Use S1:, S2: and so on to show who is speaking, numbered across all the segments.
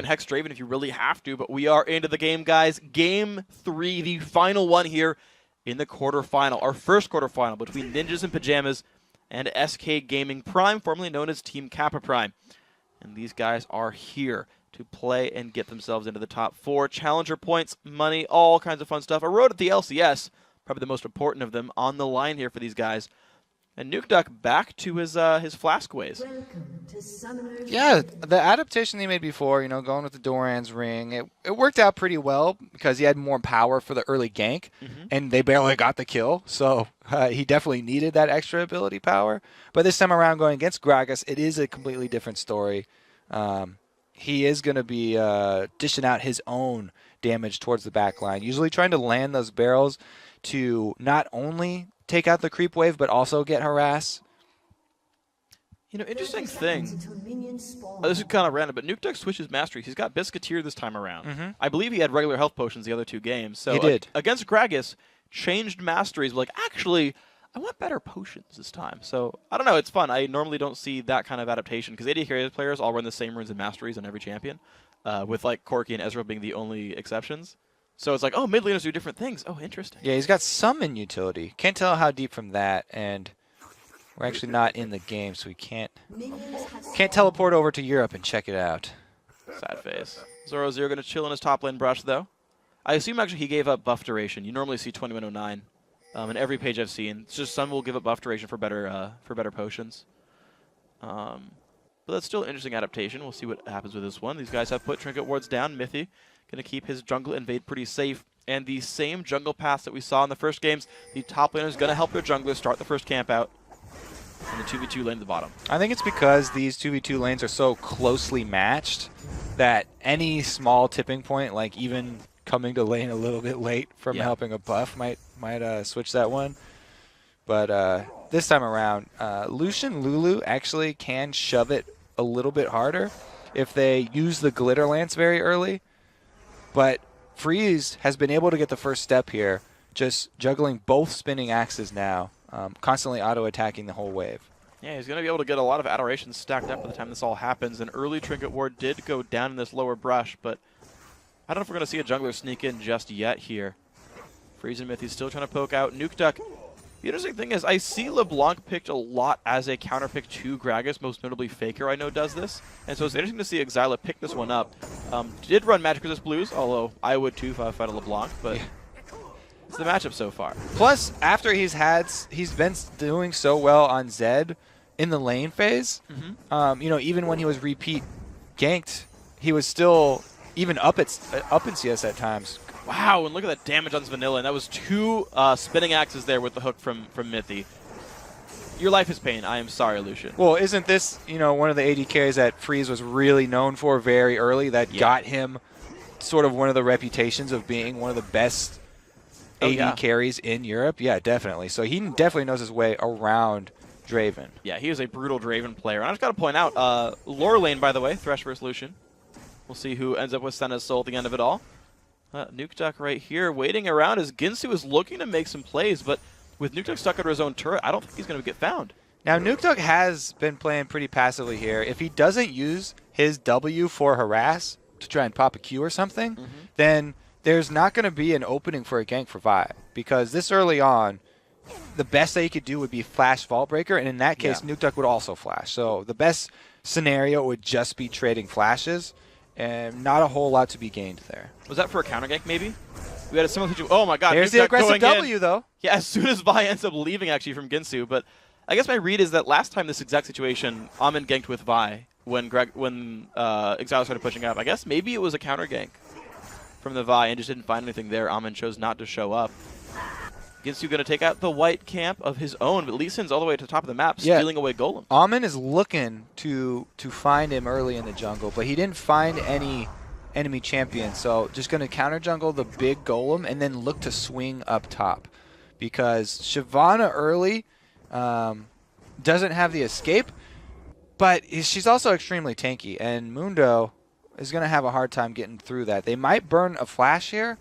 S1: even Hex Draven if you really have to, but we are into the game, guys. Game 3, the final one here in the quarterfinal. Our first quarterfinal between Ninjas and Pyjamas and SK Gaming Prime, formerly known as Team Kappa Prime. And these guys are here to play and get themselves into the top 4. Challenger points, money, all kinds of fun stuff. A road at the LCS, probably the most important of them, on the line here for these guys. And Nukeduck back to his Flask ways.
S2: Yeah, the adaptation they made before, going with the Doran's ring, it worked out pretty well because he had more power for the early gank, and they barely got the kill. So he definitely needed that extra ability power. But this time around, going against Gragas, it is a completely different story. He is going to be dishing out his own damage towards the back line, usually trying to land those barrels to not only take out the creep wave, but also get harass.
S1: Interesting thing. This is kind of random, but Nukeduck switches masteries. He's got Biscuiteer this time around. I believe he had regular health potions the other 2 games. So
S2: he did.
S1: Against Gragas, changed masteries. Like, actually, I want better potions this time. So, I don't know. It's fun. I normally don't see that kind of adaptation because AD carry players all run the same runes and masteries on every champion, with, like, Corki and Ezreal being the only exceptions. So it's like, oh, mid laners do different things. Oh, interesting.
S2: Yeah, he's got summon utility. Can't tell how deep from that, and we're actually not in the game, so we can't teleport over to Europe and check it out.
S1: Sad face. Zoro Zero going to chill in his top lane brush, though. I assume actually he gave up buff duration. You normally see 2109 in every page I've seen. It's just some will give up buff duration for better potions. But that's still an interesting adaptation. We'll see what happens with this one. These guys have put Trinket Wards down. Mithy going to keep his jungle invade pretty safe. And the same jungle paths that we saw in the first games, the top laner is going to help their junglers start the first camp out. And the 2v2 lane at the bottom.
S2: I think it's because these 2v2 lanes are so closely matched that any small tipping point, like even coming to lane a little bit late from helping a buff, might switch that one. But this time around, Lucian Lulu actually can shove it a little bit harder if they use the Glitter Lance very early. But Freeze has been able to get the first step here, just juggling both spinning axes now, constantly auto-attacking the whole wave.
S1: Yeah, he's going to be able to get a lot of adorations stacked up by the time this all happens. An early Trinket Ward did go down in this lower brush, but I don't know if we're going to see a jungler sneak in just yet here. Freeze and Mithy's still trying to poke out Nukeduck. The interesting thing is I see LeBlanc picked a lot as a counter pick to Gragas, most notably Faker I know does this. And so it's interesting to see Exila pick this one up. Did run Magic Resist Blues, although I would too if I fight a LeBlanc, but it's the matchup so far.
S2: Plus, after he's been doing so well on Zed in the lane phase, even when he was repeat ganked, he was still even up in CS at times.
S1: Wow, and look at that damage on this Vanilla, and that was 2 spinning axes there with the hook from Mithy. Your life is pain. I am sorry, Lucian.
S2: Well, isn't this, one of the AD carries that Freeze was really known for very early that got him sort of one of the reputations of being one of the best AD carries in Europe? Yeah, definitely. So he definitely knows his way around Draven.
S1: Yeah, he is a brutal Draven player. And I just got to point out, lore lane, by the way, Thresh versus Lucian. We'll see who ends up with Senna's soul at the end of it all. Nukeduck right here waiting around as Ginsu is looking to make some plays, but with Nukeduck stuck under his own turret, I don't think he's going to get found.
S2: Now, Nukeduck has been playing pretty passively here. If he doesn't use his W for harass to try and pop a Q or something, then there's not going to be an opening for a gank for Vi, because this early on, the best that he could do would be flash Vault Breaker, and in that case, Nukeduck would also flash. So the best scenario would just be trading flashes, and not a whole lot to be gained there.
S1: Was that for a counter gank, maybe? We had a similar situation. Oh my god,
S2: there's the aggressive W, though.
S1: Yeah, as soon as Vi ends up leaving, actually, from Ginsu. But I guess my read is that last time this exact situation, Amin ganked with Vi when Exile started pushing up. I guess maybe it was a counter gank from the Vi and just didn't find anything there. Amin chose not to show up. Ginsu going to take out the white camp of his own, but Lee Sin's all the way to the top of the map, stealing away Golem.
S2: Amin is looking to find him early in the jungle, but he didn't find any enemy champion, so just going to counter jungle the big Golem and then look to swing up top. Because Shyvana early doesn't have the escape, but she's also extremely tanky, and Mundo is going to have a hard time getting through that. They might burn a flash here,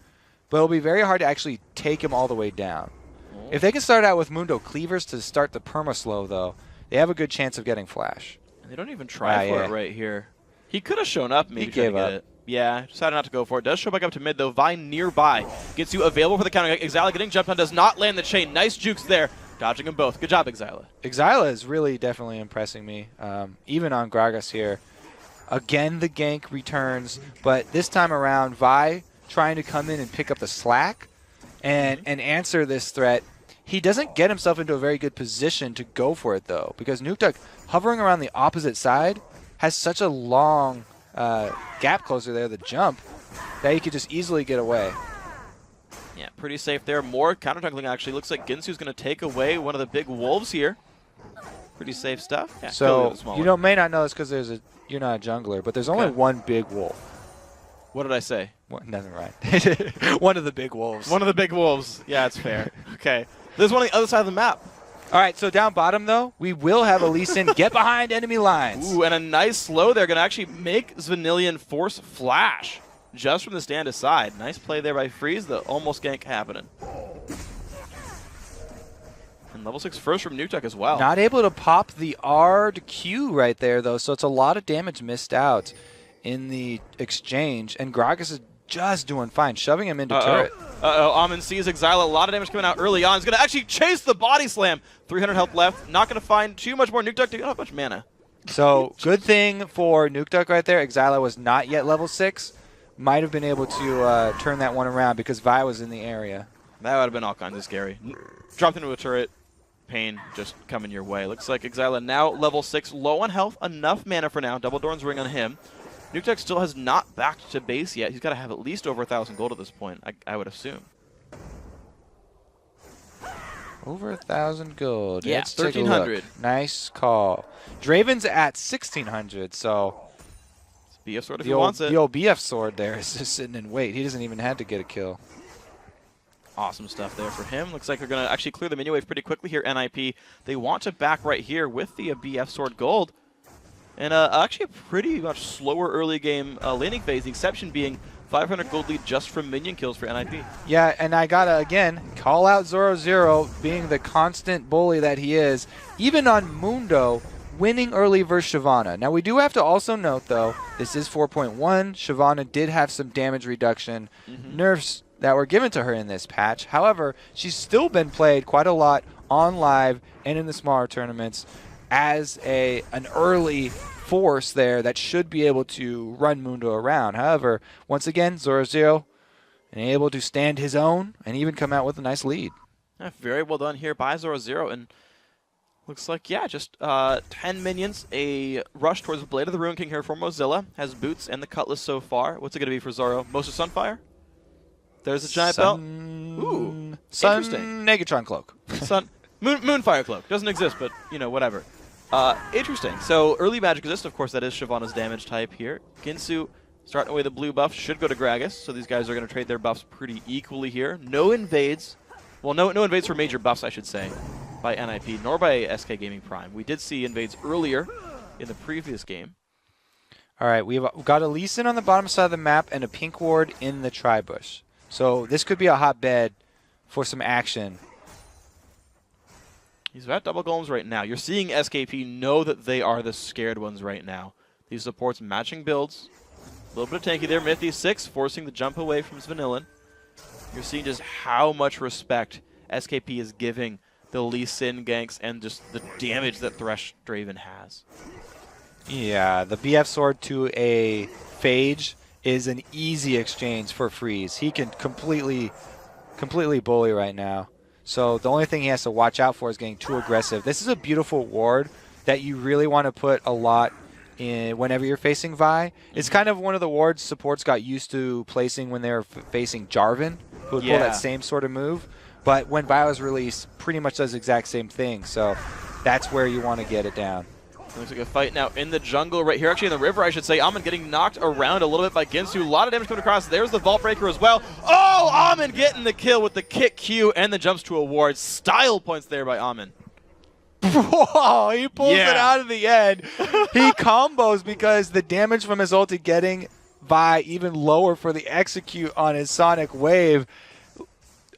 S2: but it'll be very hard to actually take him all the way down. If they can start out with Mundo Cleavers to start the perma-slow, though, they have a good chance of getting flash.
S1: And they don't even try for it right here. He could have shown up, maybe.
S2: He gave up.
S1: It. Yeah, decided not to go for it. Does show back up to mid, though. Vi nearby. Gets you available for the counter. Exila getting jumped on. Does not land the chain. Nice jukes there. Dodging them both. Good job, Exila.
S2: Exila is really definitely impressing me, even on Gragas here. Again, the gank returns, but this time around, Vi trying to come in and pick up the slack and answer this threat. He doesn't get himself into a very good position to go for it, though, because Nukeduck, hovering around the opposite side, has such a long gap closer there, the jump, that he could just easily get away.
S1: Yeah, pretty safe there. More counter-juggling, actually. Looks like Ginsu's going to take away one of the big wolves here. Pretty safe stuff. Yeah,
S2: so, you may not know this because you're not a jungler, but there's only one big wolf.
S1: What did I say?
S2: Nothing right. One of the big wolves.
S1: One of the big wolves. Yeah, it's fair. Okay. There's one on the other side of the map.
S2: All right, so down bottom, though, we will have Lee Sin get behind enemy lines.
S1: Ooh, and a nice slow there. Going to actually make Zvanillion force flash just from the stand aside. Nice play there by Freeze. The almost gank happening. And level 6 first from Nukeduck as well.
S2: Not able to pop the R to Q right there, though, so it's a lot of damage missed out in the exchange. And Gragas is just doing fine, shoving him into turret.
S1: Amin sees Exila. A lot of damage coming out early on. He's going to actually chase the body slam. 300 health left. Not going to find too much more. Nukeduck to get a bunch of mana.
S2: So good thing for Nukeduck right there. Exila was not yet level 6. Might have been able to turn that one around because Vi was in the area.
S1: That would have been all kinds of scary. Dropped into a turret. Pain just coming your way. Looks like Exila now level 6. Low on health. Enough mana for now. Double Doran's ring on him. Nukeduck still has not backed to base yet. He's got to have at least over 1,000 gold at this point, I would assume.
S2: Over 1,000 gold.
S1: Yeah, 1,300.
S2: Nice call. Draven's at 1,600, so...
S1: BF sword if he wants it.
S2: The old BF sword there is just sitting in wait. He doesn't even have to get a kill.
S1: Awesome stuff there for him. Looks like they're going to actually clear the minion wave pretty quickly here, NIP. They want to back right here with the BF sword gold. And actually a pretty much slower early game laning phase, the exception being 500 gold lead just from minion kills for NIP.
S2: Yeah, and I got to, again, call out Zoro being the constant bully that he is. Even on Mundo, winning early versus Shyvana. Now, we do have to also note, though, this is 4.1. Shyvana did have some damage reduction nerfs that were given to her in this patch. However, she's still been played quite a lot on live and in the smaller tournaments as an early force there that should be able to run Mundo around. However, once again, Zoro able to stand his own and even come out with a nice lead.
S1: Yeah, very well done here by Zoro, and looks like, yeah, just 10 minions, a rush towards the Blade of the Ruin King here for Mozilla. Has boots and the cutlass so far. What's it going to be for Zoro? Most of Sunfire? There's a giant belt. Ooh, interesting.
S2: Negatron cloak.
S1: Moonfire cloak. Doesn't exist, but, you know, whatever. Interesting. So early magic resist, of course, that is Shyvana's damage type here. Ginsu starting away the blue buff should go to Gragas, so these guys are going to trade their buffs pretty equally here. No invades. Well, no invades for major buffs, I should say, by NIP, nor by SK Gaming Prime. We did see invades earlier in the previous game.
S2: All right, we've got a Lee Sin on the bottom side of the map and a pink ward in the tri-bush. So this could be a hotbed for some action.
S1: He's at double golems right now. You're seeing SKP know that they are the scared ones right now. These supports matching builds. A little bit of tanky there. Mythy 6 forcing the jump away from Zvanillion. You're seeing just how much respect SKP is giving the Lee Sin ganks and just the damage that Thresh Draven has.
S2: Yeah, the BF sword to a Phage is an easy exchange for Freeze. He can completely bully right now. So the only thing he has to watch out for is getting too aggressive. This is a beautiful ward that you really want to put a lot in whenever you're facing Vi. It's kind of one of the wards supports got used to placing when they were facing Jarvan, who would pull that same sort of move. But when Vi was released, pretty much does the exact same thing. So that's where you want to get it down.
S1: Looks like a fight now in the jungle right here. Actually, in the river, I should say. Amin getting knocked around a little bit by Ginsu. A lot of damage coming across. There's the Vault Breaker as well. Oh, Amin getting the kill with the kick Q and the jumps to a ward. Style points there by Amin.
S2: Whoa, he pulls it out of the end. He combos because the damage from his ulti getting Vi even lower for the execute on his Sonic Wave.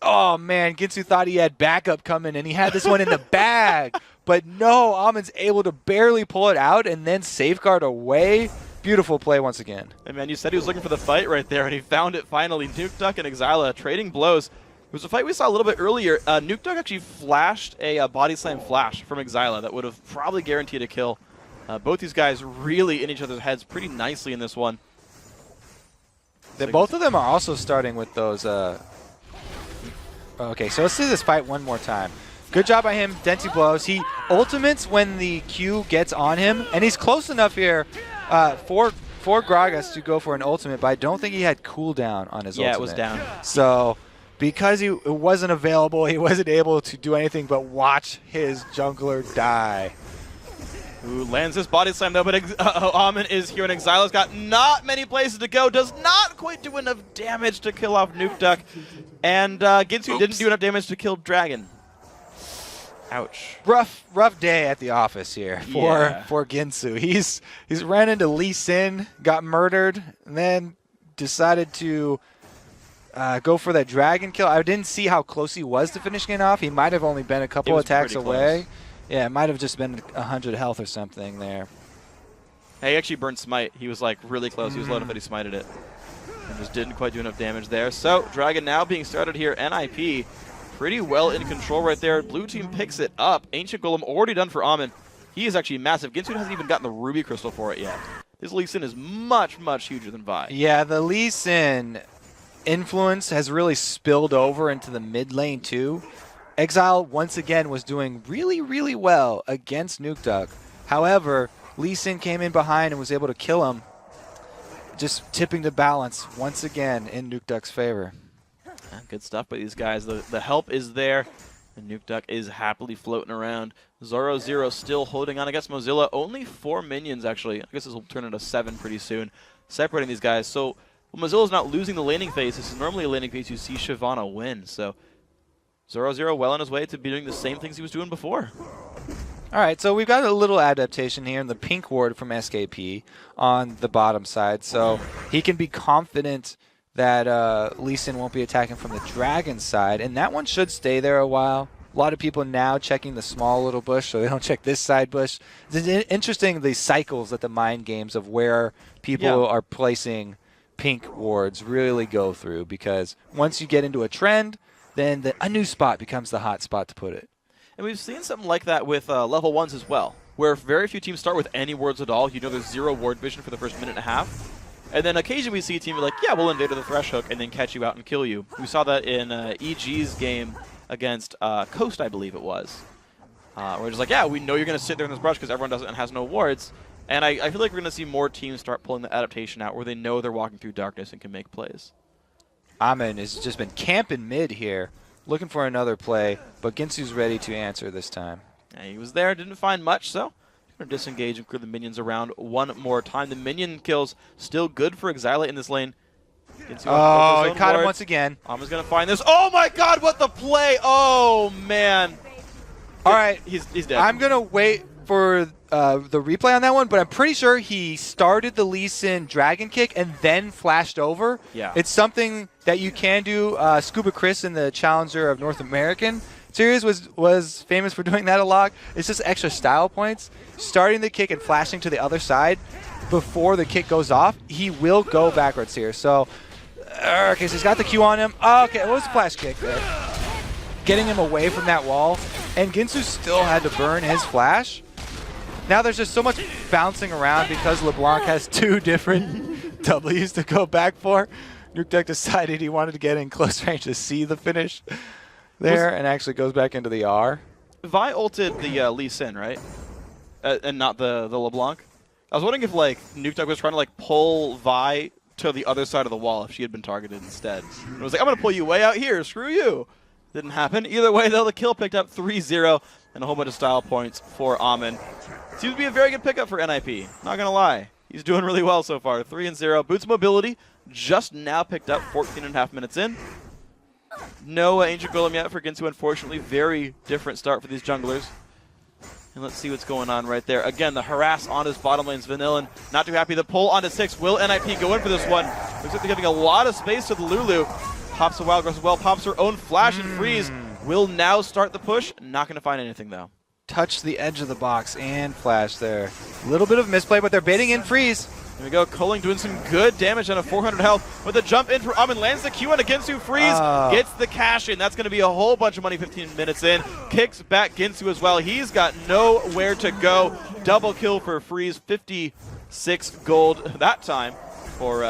S2: Oh, man, Ginsu thought he had backup coming, and he had this one in the bag. But no, Amin's able to barely pull it out and then safeguard away Beautiful play once again.
S1: Hey man, you said he was looking for the fight right there, and he found it finally. Nukeduck and Exila trading blows. It was a fight we saw a little bit earlier. Nukeduck actually flashed a body slam flash from Exila that would have probably guaranteed a kill. Both these guys really in each other's heads pretty nicely in this one.
S2: Both of them are also starting with those. Okay, so let's see this fight one more time. Good job by him. Denti blows. He ultimates when the Q gets on him, and he's close enough here for Gragas to go for an ultimate, but I don't think he had cooldown on his ultimate.
S1: Yeah, it was down.
S2: So because it wasn't available, he wasn't able to do anything but watch his jungler die.
S1: Who lands this body slam though, but Amin is here, and Exila's got not many places to go. Does not quite do enough damage to kill off Nukeduck, and Ginsu didn't do enough damage to kill Dragon. Ouch.
S2: Rough day at the office here for Ginsu. He's ran into Lee Sin, got murdered, and then decided to go for that dragon kill. I didn't see how close he was to finishing it off. He might have only been a couple attacks away. Yeah, it might have just been 100 health or something there.
S1: He actually burned Smite. He was like really close. He was low enough that he smited it. And just didn't quite do enough damage there. So Dragon now being started here. NIP pretty well in control right there. Blue team picks it up. Ancient Golem already done for Amin. He is actually massive. Ginsu hasn't even gotten the Ruby Crystal for it yet. His Lee Sin is much, much huger than Vi.
S2: Yeah, the Lee Sin influence has really spilled over into the mid lane too. Exile once again was doing really, really well against Nukeduck. However, Lee Sin came in behind and was able to kill him, just tipping the balance once again in Nukeduck's favor.
S1: Good stuff by these guys. The help is there, and Nukeduck is happily floating around. Zoro0 still holding on against Mozilla. Only 4 minions, actually. I guess this will turn into 7 pretty soon, separating these guys. So when Mozilla's not losing the laning phase, this is normally a laning phase you see Shyvana win. So Zoro0 well on his way to be doing the same things he was doing before.
S2: All right, so we've got a little adaptation here in the pink ward from SKP on the bottom side. So he can be confident that Lee Sin won't be attacking from the dragon side, and that one should stay there a while. A lot of people now checking the small little bush, so they don't check this side bush. It's interesting the cycles that the mind games of where people are placing pink wards really go through, because once you get into a trend, then a new spot becomes the hot spot to put it.
S1: And we've seen something like that with level 1s as well, where very few teams start with any wards at all. You know there's 0 ward vision for the first minute and a half. And then occasionally we see a team be like, yeah, we'll invade with a thresh hook and then catch you out and kill you. We saw that in EG's game against Coast, I believe it was. We're just like, yeah, we know you're going to sit there in this brush because everyone doesn't and has no wards. And I feel like we're going to see more teams start pulling the adaptation out where they know they're walking through darkness and can make plays.
S2: Amin has just been camping mid here, looking for another play, but Ginsu's ready to answer this time.
S1: Yeah, he was there, didn't find much, so going to disengage and clear the minions around one more time. The minion kills still good for Exila in this lane.
S2: Oh, he caught him once again.
S1: Amin's going to find this. Oh my god, what the play! Oh, man.
S2: All right.
S1: He's dead.
S2: I'm going to wait for the replay on that one, but I'm pretty sure he started the Lee Sin dragon kick and then flashed over.
S1: Yeah.
S2: It's something that you can do. Scuba Chris in the Challenger of North American series was famous for doing that a lot. It's just extra style points. Starting the kick and flashing to the other side before the kick goes off, he will go backwards here. So, okay, so he's got the Q on him. Okay, it was a flash kick there. Getting him away from that wall, and Ginsu still had to burn his flash. Now there's just so much bouncing around because LeBlanc has 2 different W's to go back for. Nukeduck decided he wanted to get in close range to see the finish there, and actually goes back into the R.
S1: Vi ulted the Lee Sin, right? And not the LeBlanc. I was wondering if like Nukeduck was trying to like pull Vi to the other side of the wall if she had been targeted instead. And it was like, I'm going to pull you way out here. Screw you. Didn't happen. Either way, though, the kill picked up 3-0 and a whole bunch of style points for Amin. Seems to be a very good pickup for NIP. Not going to lie. He's doing really well so far. 3-0. Boots mobility just now picked up 14.5 minutes in. No Ancient Golem yet for Ginsu, unfortunately. Very different start for these junglers. And let's see what's going on right there. Again, the harass on his bottom lane's Vanillin. Not too happy. The pull onto 6. Will NIP go in for this one? Looks like they're giving a lot of space to the Lulu. Pops a Wild Grass as well. Pops her own flash and freeze. Will now start the push. Not going to find anything, though.
S2: Touch the edge of the box and flash there. A little bit of misplay, but they're baiting in freeze.
S1: There we go. Culling doing some good damage on a 400 health with a jump in for Amin. Lands the Q on a Ginsu freeze. Gets the cash in. That's going to be a whole bunch of money 15 minutes in. Kicks back Ginsu as well. He's got nowhere to go. Double kill for freeze. 56 gold that time for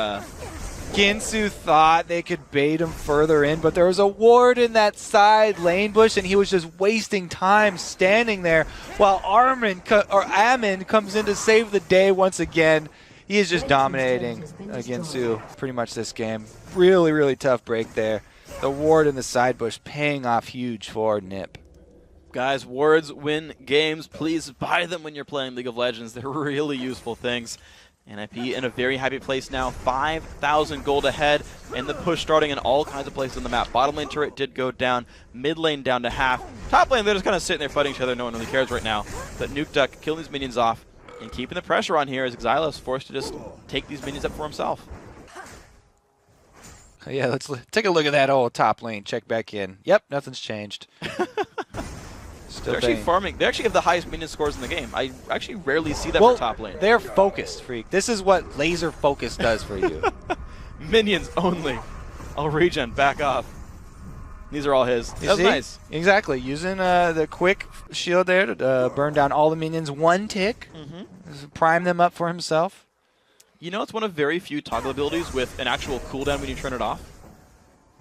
S2: Ginsu thought they could bait him further in, but there was a ward in that side lane bush, and he was just wasting time standing there while Amin comes in to save the day once again. He is just dominating Ginsu pretty much this game. Really, really tough break there. The ward in the side bush paying off huge for Nip.
S1: Guys, wards win games. Please buy them when you're playing League of Legends. They're really useful things. NIP in a very happy place now. 5,000 gold ahead, and the push starting in all kinds of places on the map. Bottom lane turret did go down. Mid lane down to half. Top lane, they're just kind of sitting there fighting each other. No one really cares right now. But Nuke Duck killing these minions off and keeping the pressure on here as Xyla is forced to just take these minions up for himself.
S2: Yeah, let's take a look at that old top lane. Check back in. Yep, nothing's changed.
S1: They're actually farming. They actually have the highest minion scores in the game. I actually rarely see that for top lane.
S2: They're focused, Freak. This is what laser focus does for you.
S1: Minions only. I'll regen. Back off. These are all his. That was nice.
S2: Exactly. Using the quick shield there to burn down all the minions. One tick. Prime them up for himself.
S1: You know, it's one of very few toggle abilities with an actual cooldown when you turn it off.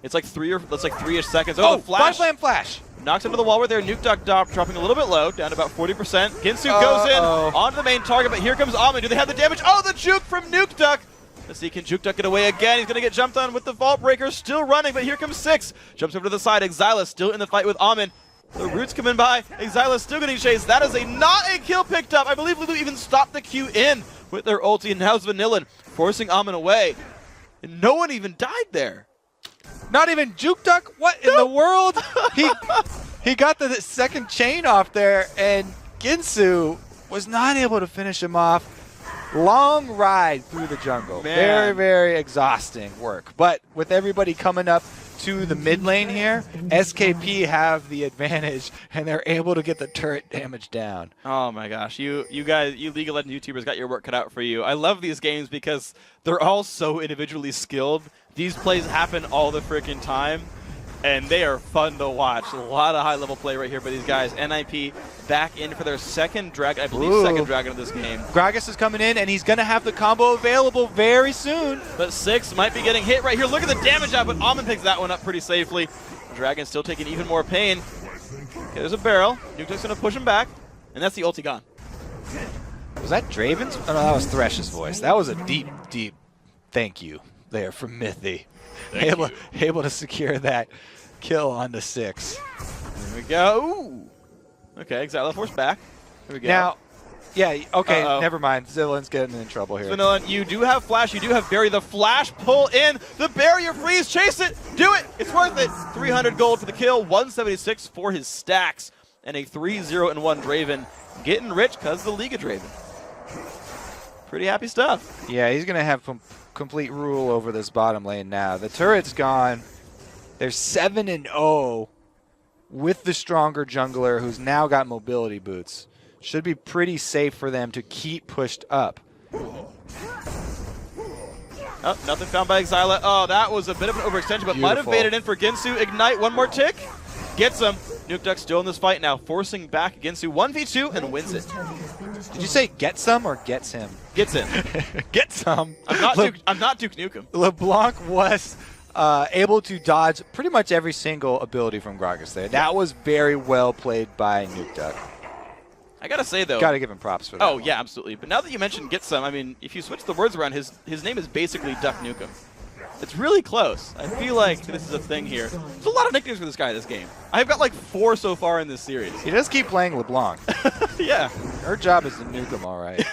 S1: It's like three-ish seconds. Oh, the flash!
S2: Flash!
S1: Knocks into the wall right there. Nuke Duck dropping a little bit low, down to about 40%. Ginsu goes in onto the main target, but here comes Amin. Do they have the damage? Oh, the juke from Nuke Duck! Let's see, can Juke Duck get away again? He's going to get jumped on with the Vault Breaker, still running, but here comes Six. Jumps over to the side. Xyla still in the fight with Amin. The Roots coming by. Xyla still getting chased. That is not a kill picked up. I believe Lulu even stopped the Q in with their ulti, and now it's Vanillin forcing Amin away. And no one even died there.
S2: Not even Juke Duck? What in the world? He got the second chain off there, and Ginsu was not able to finish him off. Long ride through the jungle.
S1: Man.
S2: Very, very exhausting work. But with everybody coming up to the mid lane here, SKP have the advantage, and they're able to get the turret damage down.
S1: Oh my gosh, you guys, you League of Legends YouTubers got your work cut out for you. I love these games because they're all so individually skilled. These plays happen all the freaking time, and they are fun to watch. A lot of high-level play right here by these guys. NIP back in for their second dragon, I believe second dragon of this game.
S2: Gragas is coming in, and he's going to have the combo available very soon.
S1: But Six might be getting hit right here. Look at the damage out, but Amin picks that one up pretty safely. Dragon's still taking even more pain. Okay, there's a barrel. Nuke Duck's going to push him back, and that's the ulti gone.
S2: Was that Draven's? Oh, no, that was Thresh's voice. That was a deep, deep thank you there from Mythy. Able to secure that kill on the Six.
S1: There we go. Ooh. Okay, Xyla force back. Here we go.
S2: Now, yeah, okay, never mind. Zillin's getting in trouble here.
S1: Vanilla, you do have flash, you do have Barry. The flash pull in, the barrier freeze, chase it, do it, it's worth it. 300 gold for the kill, 176 for his stacks, and a 3-0-1 Draven. Getting rich because of the League of Draven. Pretty happy stuff.
S2: Yeah, he's going to have complete rule over this bottom lane now. The turret's gone. They're 7-0 with the stronger jungler who's now got mobility boots. Should be pretty safe for them to keep pushed up.
S1: Oh, nothing found by Xyla. Oh, that was a bit of an overextension, but might have baited in for Ginsu. Ignite, one more tick. Gets him. Nuke Duck still in this fight now, forcing back Ginsu 1v2 and wins it.
S2: Did you say get some or gets him?
S1: Gets in.
S2: Get some.
S1: I'm not Duke Nukem.
S2: LeBlanc was able to dodge pretty much every single ability from Gragas there. That was very well played by Nuke Duck.
S1: I gotta say though,
S2: gotta give him props for that.
S1: Oh yeah, absolutely. But now that you mentioned get some, I mean, if you switch the words around, his name is basically Duck Nukem. It's really close. I feel like this is a thing here. There's a lot of nicknames for this guy in this game. I've got like 4 so far in this series.
S2: He does keep playing LeBlanc.
S1: Yeah.
S2: Her job is to nuke him, all right.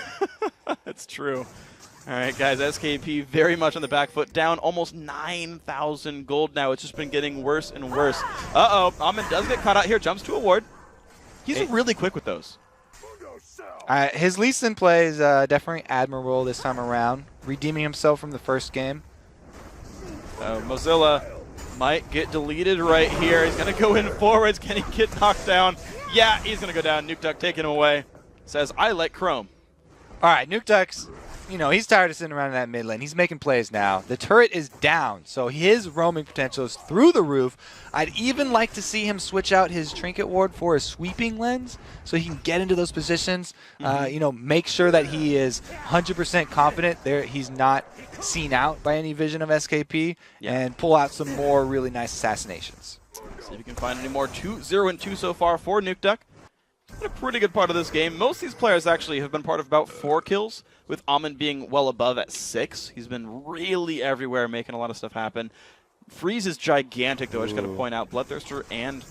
S1: That's true. All right, guys, SKP very much on the back foot, down almost 9,000 gold now. It's just been getting worse and worse. Uh-oh, Amin does get caught out here, jumps to a ward. He's really quick with those.
S2: His Lee Sin play is definitely admirable this time around, redeeming himself from the first game.
S1: Mozilla might get deleted right here. He's going to go in forwards. Can he get knocked down? Yeah, he's going to go down. Nuke Duck taking him away. Says, I like Chrome.
S2: All right, Nuke Duck's he's tired of sitting around in that mid lane. He's making plays now. The turret is down, so his roaming potential is through the roof. I'd even like to see him switch out his trinket ward for a sweeping lens so he can get into those positions. Make sure that he is 100% confident there. He's not seen out by any vision of SKP, and pull out some more really nice assassinations.
S1: See if you can find any more. 0-2 so far for Nukeduck. Been a pretty good part of this game. Most of these players actually have been part of about 4 kills, with Amin being well above at 6. He's been really everywhere, making a lot of stuff happen. Freeze is gigantic, though. I just got to point out, Bloodthirster and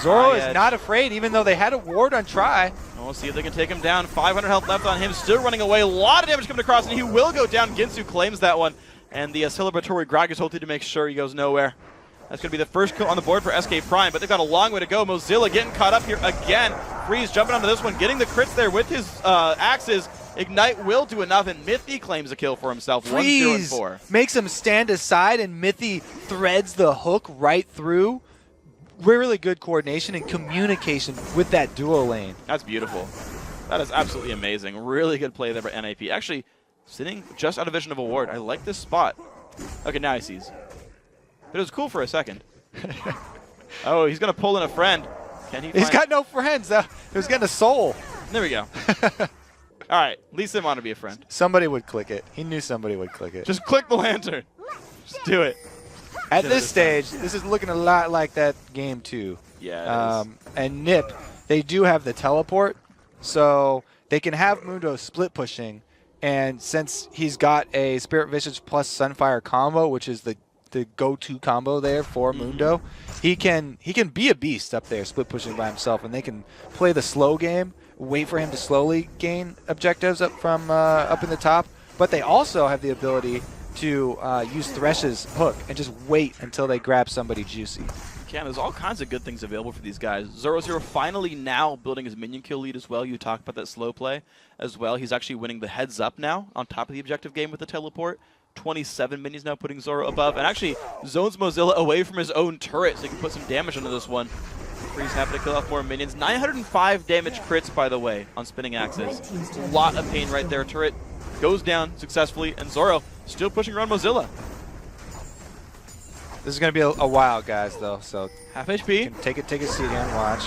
S2: Zoro is not afraid, even though they had a ward on try.
S1: We'll see if they can take him down. 500 health left on him, still running away. A lot of damage coming across, and he will go down. Ginsu claims that one, and the celebratory Grog is ulted to make sure he goes nowhere. That's going to be the first kill on the board for SK Prime, but they've got a long way to go. Mozilla getting caught up here again. Freeze jumping onto this one, getting the crits there with his axes. Ignite will do enough, and Mythy claims a kill for himself.
S2: Freeze
S1: 1-0-4.
S2: makes him stand aside, and Mythy threads the hook right through. Really good coordination and communication with that duo lane.
S1: That's beautiful. That is absolutely amazing. Really good play there by NIP. Actually, sitting just out of vision of a ward. I like this spot. Okay, now he sees. It was cool for a second. Oh, he's going to pull in a friend. Can he
S2: He's got no friends. He was getting a soul.
S1: There we go. All right, at least they want to be a friend.
S2: Somebody would click it. He knew somebody would click it.
S1: Just click the lantern. Just do it.
S2: At this stage, this is looking a lot like that game 2.
S1: Yeah,
S2: and Nip, they do have the teleport, so they can have Mundo split pushing, and since he's got a Spirit Visage plus Sunfire combo, which is the go-to combo there for Mundo, he can be a beast up there split pushing by himself, and they can play the slow game, wait for him to slowly gain objectives up from up in the top, but they also have the ability to use Thresh's hook and just wait until they grab somebody juicy.
S1: Yeah, there's all kinds of good things available for these guys. 0-0 finally now building his minion kill lead as well. You talked about that slow play as well. He's actually winning the heads up now on top of the objective game with the teleport. 27 minions now, putting Zoro above, and actually zones Mozilla away from his own turret so he can put some damage into this one. Freeze happy to kill off more minions. 905 damage crits, by the way, on spinning axes. A lot of pain right there. Turret goes down successfully, and Zoro still pushing around Mozilla.
S2: This is going to be a while, guys, though, so
S1: half HP.
S2: Take a seat here and watch.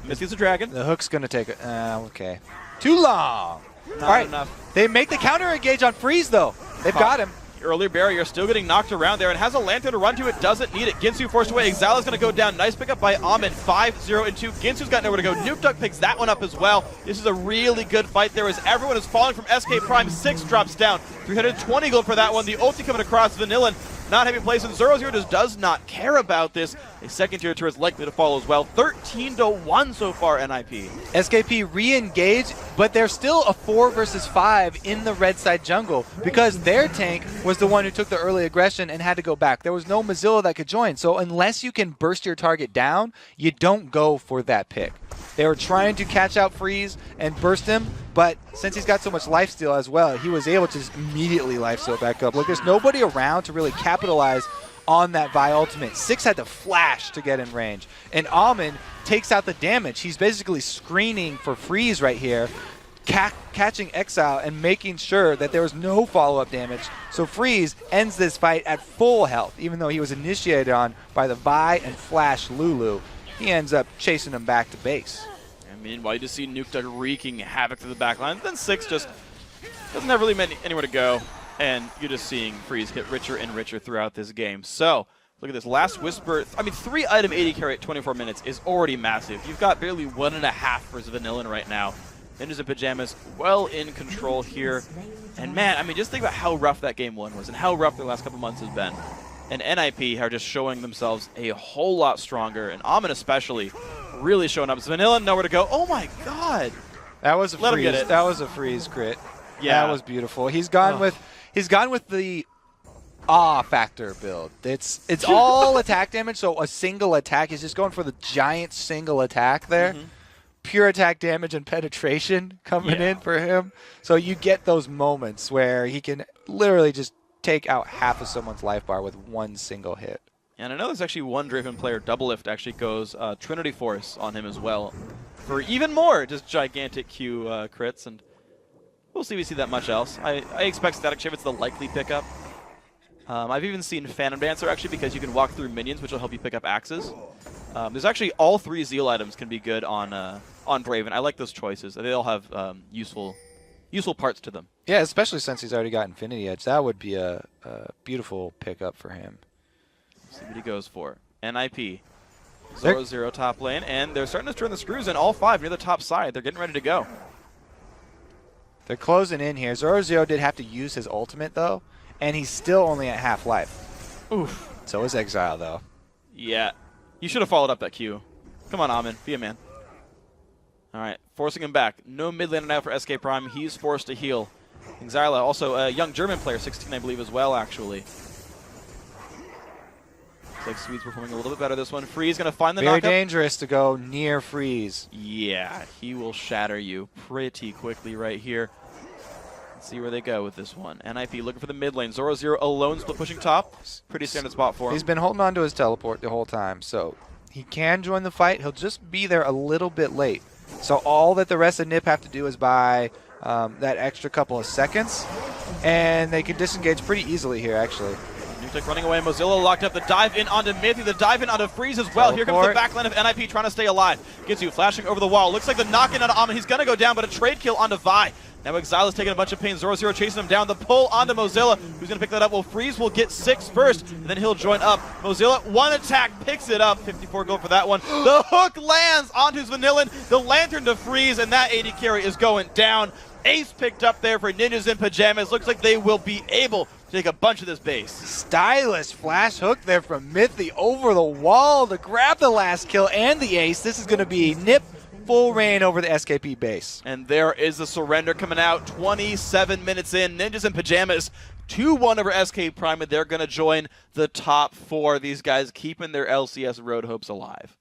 S1: Missy's a dragon.
S2: The hook's going to take it. Okay. Too long.
S1: Not
S2: all right.
S1: enough.
S2: They make the counter engage on Freeze, though. They've got him.
S1: Earlier barrier still getting knocked around there and has a lantern to run to. It doesn't need it. Ginsu forced away. Exala's going to go down. Nice pickup by Amin. 5-0-2. Ginsu's got nowhere to go. Nukeduck picks that one up as well. This is a really good fight there as everyone is falling from SK Prime. 6 drops down. 320 gold for that one. The ulti coming across. Vanillin not having place, and 0-0 just does not care about this. A second tier turret is likely to follow as well. 13-1 so far, NIP.
S2: SKP re-engage, but they're still a 4 versus 5 in the red side jungle because their tank was the one who took the early aggression and had to go back. There was no Mozilla that could join, so unless you can burst your target down, you don't go for that pick. They were trying to catch out Freeze and burst him, but since he's got so much lifesteal as well, he was able to just immediately lifesteal back up. Look, there's nobody around to really capitalize on that Vi ultimate. 6 had to flash to get in range. And Amin takes out the damage. He's basically screening for Freeze right here, catching Exile and making sure that there was no follow-up damage. So Freeze ends this fight at full health, even though he was initiated on by the Vi and Flash Lulu. He ends up chasing him back to base.
S1: And meanwhile, you just see Nukeduck wreaking havoc to the backline. Then 6 just doesn't have really anywhere to go. And you're just seeing Freeze get richer and richer throughout this game. So, look at this. Last Whisper. I mean, 3 item 80 carry at 24 minutes is already massive. You've got barely 1.5 for Vanillin right now. Ninjas and Pyjamas well in control here. And man, I mean, just think about how rough that game 1 was and how rough the last couple months has been. And NIP are just showing themselves a whole lot stronger. And Amin especially really showing up. Vanillin nowhere to go. Oh my god.
S2: That was a
S1: Let
S2: Freeze.
S1: him get it.
S2: That was a Freeze crit.
S1: Yeah.
S2: That was beautiful. He's gone with the awe factor build. It's all attack damage, so a single attack. He's just going for the giant single attack there. Pure attack damage and penetration coming in for him. So you get those moments where he can literally just take out half of someone's life bar with one single hit.
S1: And I know there's actually one Draven player, Doublelift, actually goes Trinity Force on him as well for even more just gigantic Q crits. And We'll see if we see that much else. I expect Static Shift's the likely pickup. I've even seen Phantom Dancer actually because you can walk through minions, which will help you pick up axes. There's actually all 3 Zeal items can be good on Draven. I like those choices. They all have useful parts to them.
S2: Yeah, especially since he's already got Infinity Edge. That would be a beautiful pickup for him.
S1: Let's see what he goes for. NIP. 0-0 top lane, and they're starting to turn the screws in, all 5 near the top side. They're getting ready to go.
S2: They're closing in here. 0-0 did have to use his ultimate, though, and he's still only at half life.
S1: Oof.
S2: So is Exile, though.
S1: Yeah. You should have followed up that Q. Come on, Amin. Be a man. All right. Forcing him back. No mid laner now for SK Prime. He's forced to heal. Xyla, also a young German player, 16, I believe, as well, actually. Looks like Swede's performing a little bit better this one. Freeze going to find the knockup.
S2: Very dangerous to go near Freeze.
S1: Yeah, he will shatter you pretty quickly right here. Let's see where they go with this one. NIP looking for the mid lane. 0-0 alone, split pushing top. Pretty standard spot for him.
S2: He's been holding on to his teleport the whole time, so he can join the fight. He'll just be there a little bit late. So all that the rest of NIP have to do is buy that extra couple of seconds, and they can disengage pretty easily here, actually.
S1: Nutek running away. Mozilla locked up. The dive in onto Mythy. The dive in onto Freeze as well. Here comes the backline of NIP trying to stay alive. Gets you flashing over the wall. Looks like the knock-in onto Amin. He's going to go down, but a trade kill onto Vi. Now Exile is taking a bunch of pain. 0-0 chasing him down. The pull onto Mozilla. Who's going to pick that up? Well, Freeze will get 6 first, and then he'll join up. Mozilla, one attack, picks it up. 54 gold for that one. The hook lands onto Vanillin. The Lantern to Freeze, and that AD carry is going down. Ace picked up there for Ninjas in Pyjamas. Looks like they will be able to take a bunch of this base.
S2: Stylish flash hook there from Mythy over the wall to grab the last kill and the ace. This is going to be NIP full reign over the SKP base.
S1: And there is the surrender coming out. 27 minutes in. Ninjas in Pyjamas 2-1 over SK Prime, and they're going to join the top 4. These guys keeping their LCS road hopes alive.